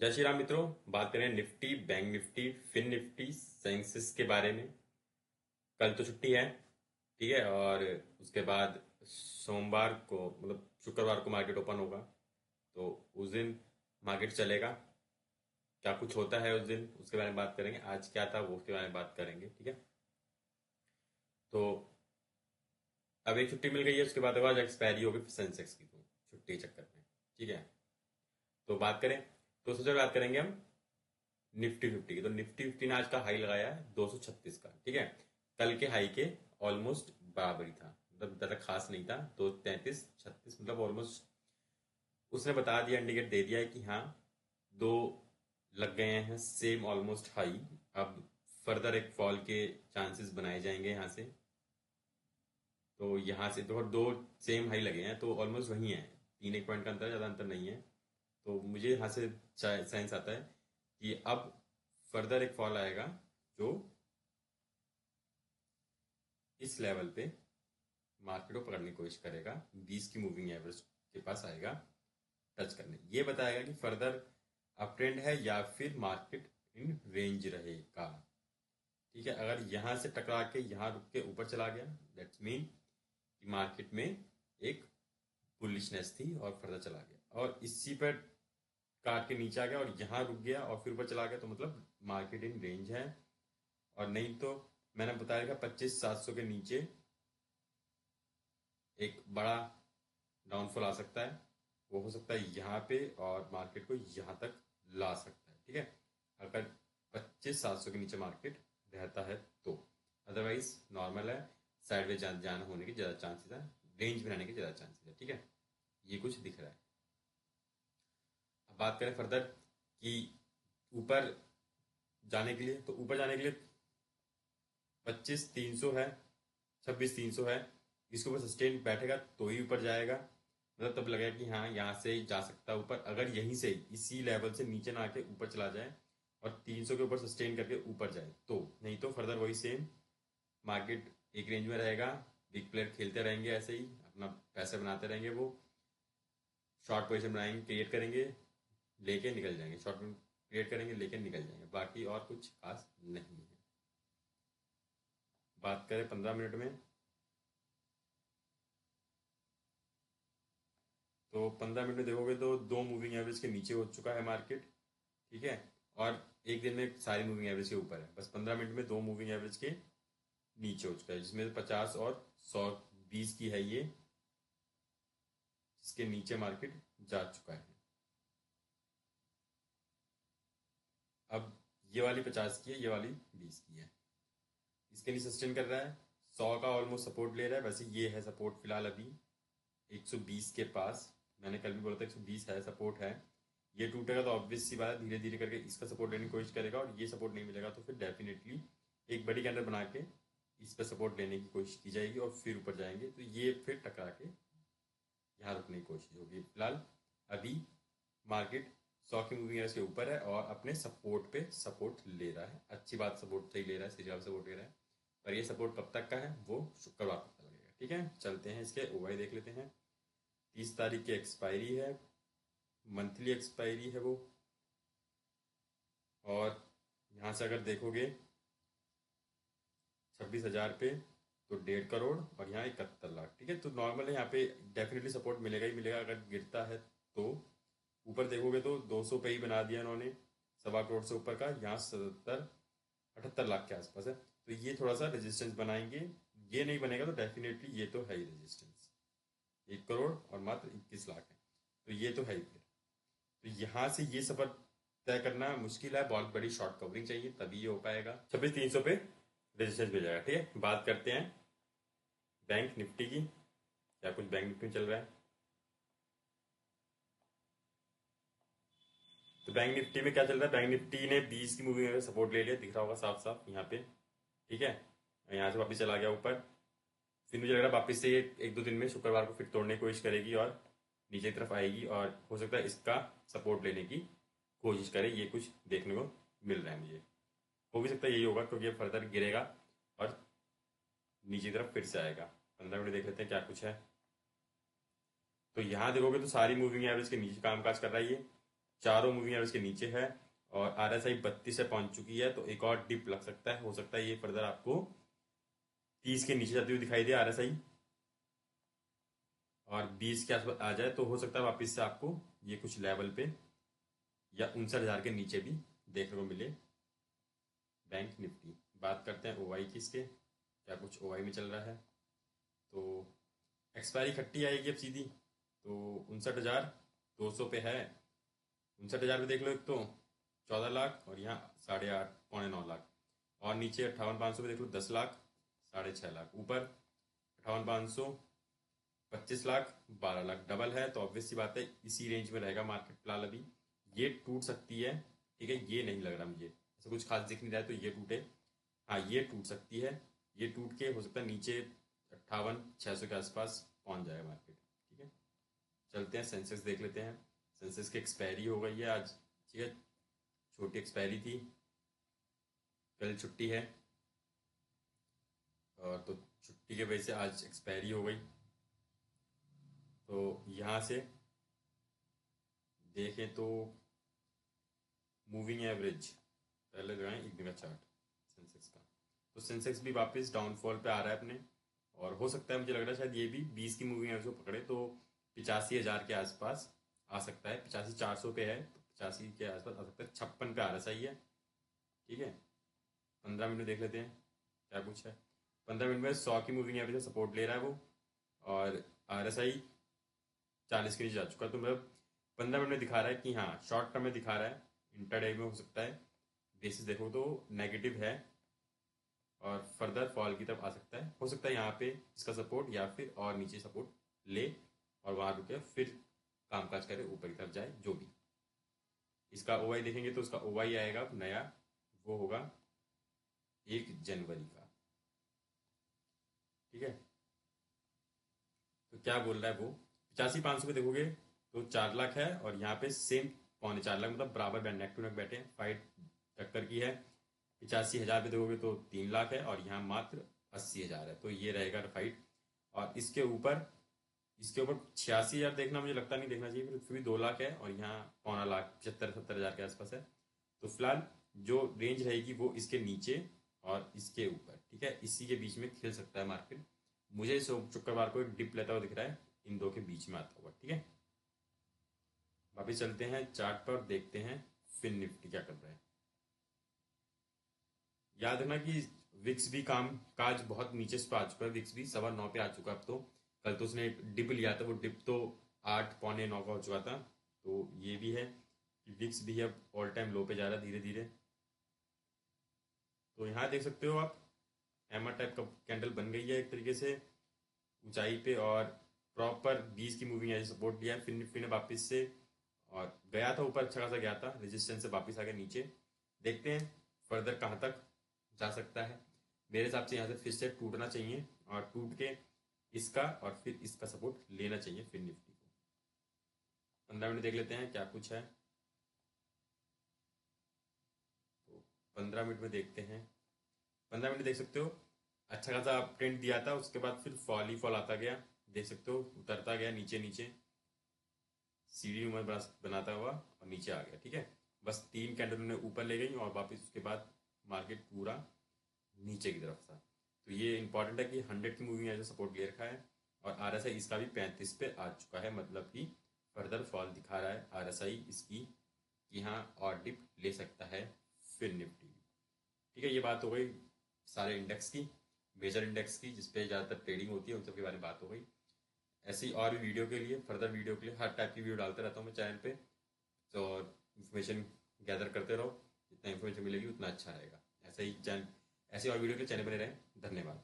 जय श्री राम मित्रों। बात करें Nifty, bank Nifty, fin Nifty, Sensex के बारे में। कल तो छुट्टी है, ठीक है। और उसके बाद सोमवार को मतलब शुक्रवार को मार्केट ओपन होगा, तो उस दिन मार्केट चलेगा। क्या कुछ होता है उस दिन, उसके बारे में बात करेंगे। आज क्या था वो उसके बारे में बात करेंगे, ठीक है। तो अब एक छुट्टी मिल गई है, उसके बाद आज एक्सपायरी होगी सेंसेक्स की, तो छुट्टी के चक्कर में, ठीक है। तो बात करें, तो सबसे पहले बात करेंगे हम निफ्टी फिफ्टी की। तो निफ्टी फिफ्टी ने आज का हाई लगाया है 236 का, ठीक है। कल के हाई के ऑलमोस्ट बराबर ही था, मतलब ज्यादा खास नहीं था। 233 36 मतलब ऑलमोस्ट उसने बता दिया, इंडिकेट दे दिया है कि हाँ, दो लग गए हैं सेम ऑलमोस्ट हाई। अब फर्दर एक फॉल के चांसेस बनाए जाएंगे यहाँ से। तो यहाँ से तो दो सेम हाई लगे हैं, तो ऑलमोस्ट वही है। तीन एक पॉइंट का अंतर, ज्यादा अंतर नहीं है। तो मुझे यहाँ से साइंस आता है कि अब फर्दर एक फॉल आएगा, जो इस लेवल पे मार्केट को पकड़ने की कोशिश करेगा। 20 की मूविंग एवरेज के पास आएगा टच करने। ये बताएगा कि फर्दर अप ट्रेंड है या फिर मार्केट इन रेंज रहेगा, ठीक है। अगर यहां से टकरा के यहां रुक के ऊपर चला गया, दैट्स मीन कि मार्केट में एक बुलिशनेस थी और फर्दर चला गया। और इसी पर काट के नीचे आ गया और यहां रुक गया और फिर ऊपर चला गया, तो मतलब मार्केट इन रेंज है। और नहीं तो मैंने बताया था 25,700 के नीचे एक बड़ा डाउनफॉल आ सकता है। वो हो सकता है यहाँ पे, और मार्केट को यहाँ तक ला सकता है, ठीक है। अगर 25,700 के नीचे मार्केट रहता है तो। अदरवाइज नॉर्मल है, साइडवेज जाना होने के ज़्यादा चांसेस है, रेंज में रहने के ज़्यादा चांसेस है, ठीक है। ये कुछ दिख रहा है। अब बात करें फर्दर कि ऊपर जाने के लिए, तो ऊपर जाने के लिए 25,300 है, 26,300 है। इसके ऊपर सस्टेन बैठेगा तो ही ऊपर जाएगा, मतलब तब लगेगा कि हाँ यहाँ से जा सकता है ऊपर। अगर यहीं से इसी लेवल से नीचे ना आके ऊपर चला जाए और 300 के ऊपर सस्टेन करके ऊपर जाए तो। नहीं तो फर्दर वही सेम मार्केट एक रेंज में रहेगा। बिग प्लेयर खेलते रहेंगे ऐसे ही, अपना पैसे बनाते रहेंगे। वो शॉर्ट पोजिशन बनाएंगे, क्रिएट करेंगे, लेके निकल जाएंगे। शॉर्ट क्रिएट करेंगे, लेके निकल जाएंगे। बाकी और कुछ खास नहीं है। बात करें 15 मिनट में, तो 15 मिनट में देखोगे तो दो मूविंग एवरेज के नीचे हो चुका है मार्केट, ठीक है। और एक दिन में सारी मूविंग एवरेज के ऊपर है। बस 15 मिनट में दो मूविंग एवरेज के नीचे हो चुका है, जिसमें 50 और 120 की है ये, जिसके नीचे मार्केट जा चुका है। अब ये वाली 50 की है, ये वाली 20 की है। इसके लिए सस्टेन कर रहा है, 100 का ऑलमोस्ट सपोर्ट ले रहा है। वैसे ये है सपोर्ट फिलहाल अभी 120 के पास। मैंने कल भी बोला था 120 है, सपोर्ट है। ये टूटेगा तो ऑब्वियस सी बात है, धीरे धीरे करके इसका सपोर्ट लेने की कोशिश करेगा। और ये सपोर्ट नहीं मिलेगा तो फिर डेफिनेटली एक बड़ी कैंडल बना के इस पर सपोर्ट लेने की कोशिश की जाएगी और फिर ऊपर जाएंगे। तो ये फिर टकरा के यहाँ रुकने की कोशिश होगी। फिलहाल अभी मार्केट 100 की मूविंग एवरेज के ऊपर है और अपने सपोर्ट पे सपोर्ट ले रहा है। अच्छी बात, सपोर्ट से ही ले रहा है, सीरियल सपोर्ट ले रहा है। पर ये सपोर्ट कब तक का है वो शुक्रवार को पता लगेगा, ठीक है। चलते हैं इसके ओवाई देख लेते हैं। 30 तारीख की एक्सपायरी है, मंथली एक्सपायरी है वो। और यहाँ से अगर देखोगे 26,000 पे, तो 1.5 करोड़, और यहाँ 71 लाख, ठीक है। तो नॉर्मल है, यहाँ पे डेफिनेटली सपोर्ट मिलेगा ही मिलेगा। अगर गिरता है तो ऊपर देखोगे तो 200 पे ही बना दिया इन्होंने, 1.25 करोड़ से ऊपर का। यहाँ 78 लाख के आसपास है, तो ये थोड़ा सा रेजिस्टेंस बनाएंगे। ये नहीं बनेगा तो डेफिनेटली ये तो है ही रेजिस्टेंस। 1 करोड़ और मात्र 21 लाख है, तो ये तो है ही फिर। तो यहाँ से ये सफर तय करना मुश्किल है, बहुत बड़ी शॉर्ट कवरिंग चाहिए तभी ये हो पाएगा। 26,300 पे रेजिस्टेंस मिल जाएगा, ठीक है। बात करते हैं बैंक निफ्टी की। क्या कुछ बैंक निफ्टी में चल रहा है, तो बैंक निफ्टी में क्या चल रहा है। बैंक निफ्टी ने 20 की मूविंग एवरेज सपोर्ट ले लिया, दिख रहा होगा साफ साफ यहाँ पे, ठीक है। यहाँ से वापस चला गया ऊपर। फिर मुझे लग रहा है वापस से ये एक दो दिन में शुक्रवार को फिर तोड़ने की कोशिश करेगी और नीचे की तरफ आएगी, और हो सकता है इसका सपोर्ट लेने की कोशिश करे। ये कुछ देखने को मिल रहा है मुझे। हो भी सकता है यही होगा, क्योंकि ये फर्दर गिरेगा और नीचे की तरफ फिर से आएगा। 15 मिनट देख लेते हैं क्या कुछ है। तो यहाँ देखोगे तो सारी मूविंग एवरेज के नीचे कामकाज कर रहा है ये। चारों मूविंग एवरेज के नीचे है और RSI 32 से पहुंच चुकी है, तो एक और डिप लग सकता है, हो सकता है ये फर्दर आपको 30 के नीचे जाती हुई दिखाई दे RSI, और 20 के आसपास आ जाए तो हो सकता है वापस से आपको ये कुछ लेवल पे या 59,000 के नीचे भी देखने को मिले बैंक निफ्टी। बात करते हैं ओआई की, इसके क्या कुछ ओआई में चल रहा है। तो एक्सपायरी खट्टी आएगी अब सीधी, तो 59,200 पे है। 59,000 पे देख लो, एक तो 14 लाख और यहाँ 8.5 पौने 9 लाख, और नीचे 58,500 पे देख लो 10 लाख 6.5 लाख, ऊपर 58,500 25 लाख 12 लाख, डबल है। तो ऑब्वियस सी बात है इसी रेंज में रहेगा मार्केट फिलहाल अभी। ये टूट सकती है, ठीक है, ये नहीं लग रहा मुझे ऐसा कुछ खास दिख नहीं रहा है तो ये टूटे। हाँ, ये टूट सकती है, ये टूट के हो सकता है नीचे 58,600 के आसपास पहुंच जाएगा मार्केट, ठीक है। चलते हैं सेंसेक्स देख लेते हैं। सेंसेक्स की एक्सपायरी हो गई है आज, ठीक है, छोटी एक्सपायरी थी, कल छुट्टी है, और तो छुट्टी के वजह से आज एक्सपायरी हो गई। तो यहाँ से देखें तो मूविंग एवरेज पहले लगाएं, एक दिन का चार्ट सेंसेक्स का, तो सेंसेक्स भी वापस डाउनफॉल पे आ रहा है अपने, और हो सकता है मुझे लग रहा है शायद ये भी 20 की मूविंग एवरेज को पकड़े तो 85,000 के आसपास आ सकता है। 85,400 पे है तो 85 के आसपास आ सकता है। 56 पे RSI है, ठीक है। 15 मिनट देख लेते हैं क्या कुछ है। 15 मिनट में 100 की मूविंग एवरेज सपोर्ट ले रहा है वो, और RSI 40 के नीचे जा चुका है। तो मतलब 15 मिनट में दिखा रहा है कि हाँ शॉर्ट टर्म में दिखा रहा है, इंटरडे में हो सकता है बेसिस देखो तो नेगेटिव है और फर्दर फॉल की तरफ आ सकता है। हो सकता है यहाँ पे इसका सपोर्ट या फिर और नीचे सपोर्ट ले और वहां रुके, फिर कामकाज करे, ऊपर की तरफ जाए। जो भी इसका ओआई देखेंगे तो उसका ओआई आएगा नया, वो होगा 1 जनवरी का, ठीक है। तो क्या बोल रहा है वो, 85,500 पे देखोगे तो 4 लाख है, और यहाँ पे सेम पौने 4 लाख, मतलब बराबर बैठ नेक टू नेक बैठे हैं, फाइट टक्कर की है। 85,000 पे देखोगे तो 3 लाख है, और यहाँ मात्र 80,000 है, तो ये रहेगा फाइट। और इसके ऊपर 86,000 देखना मुझे लगता नहीं देखना चाहिए, फिर भी 2 लाख है, और यहाँ पौना 1 लाख 75-70 हज़ार के आसपास है। तो फिलहाल जो रेंज रहेगी वो इसके नीचे और इसके ऊपर, ठीक है, इसी के बीच में खेल सकता है मार्केट। मुझे इस शुक्रवार को एक डिप लेता हुआ दिख रहा है, इन दो के बीच में आता हुआ, ठीक है। वापिस चलते हैं चार्ट पर, देखते हैं फिन निफ्टी क्या कर रहा है। याद रखना कि विक्स भी काम काज बहुत नीचे से आ चुका है, विक्स भी 9.25 पे आ चुका है अब तो। कल तो उसने एक डिप लिया था, वो डिप तो 8 पौने 9 का हो चुका था। तो ये भी है कि विक्स भी अब ऑल टाइम लो पे जा रहा है धीरे धीरे। तो यहाँ देख सकते हो आप, हैमर टाइप का कैंडल बन गई है एक तरीके से ऊंचाई पे, और प्रॉपर 20 की मूविंग एवरेज सपोर्ट लिया है। फिर निफ्टी ने वापस से, और गया था ऊपर अच्छा खासा गया था, रेजिस्टेंस से वापस आ गया नीचे। देखते हैं फर्दर कहाँ तक जा सकता है। मेरे हिसाब से यहाँ से फिर से टूटना चाहिए, और टूट के इसका और फिर इसका सपोर्ट लेना चाहिए फिर निफ्टी को। 15 मिनट देख लेते हैं क्या कुछ है। तो 15 मिनट में देखते हैं, 15 मिनट देख सकते हो अच्छा खासा ट्रेंड दिया था, उसके बाद फिर फॉल ही फॉल आता गया, देख सकते हो उतरता गया नीचे नीचे, सीढ़ी उमर बनाता हुआ और नीचे आ गया, ठीक है। बस 3 कैंडल ने ऊपर ले गई और वापस उसके बाद मार्केट पूरा नीचे की तरफ था। तो ये इंपॉर्टेंट है कि 100 की मूविंग एवरेज सपोर्ट ले रखा है, और RSI इसका भी 35 पे आ चुका है, मतलब कि फर्दर फॉल दिखा रहा है RSI इसकी कि हाँ और डिप ले सकता है फिर निफ्टी, ठीक है। ये बात हो गई सारे इंडेक्स की, मेजर इंडेक्स की जिसपे ज़्यादातर ट्रेडिंग होती है, उन सब के बारे में बात हो गई। ऐसी और भी वीडियो के लिए, फर्दर वीडियो के लिए हर टाइप की वीडियो डालते रहता हूँ मैं चैनल पे, तो इन्फॉर्मेशन गैदर करते रहो, जितना इन्फॉर्मेशन मिलेगी उतना अच्छा रहेगा। ऐसे ही चैनल, ऐसे और वीडियो के लिए चैनल बने रहें। धन्यवाद।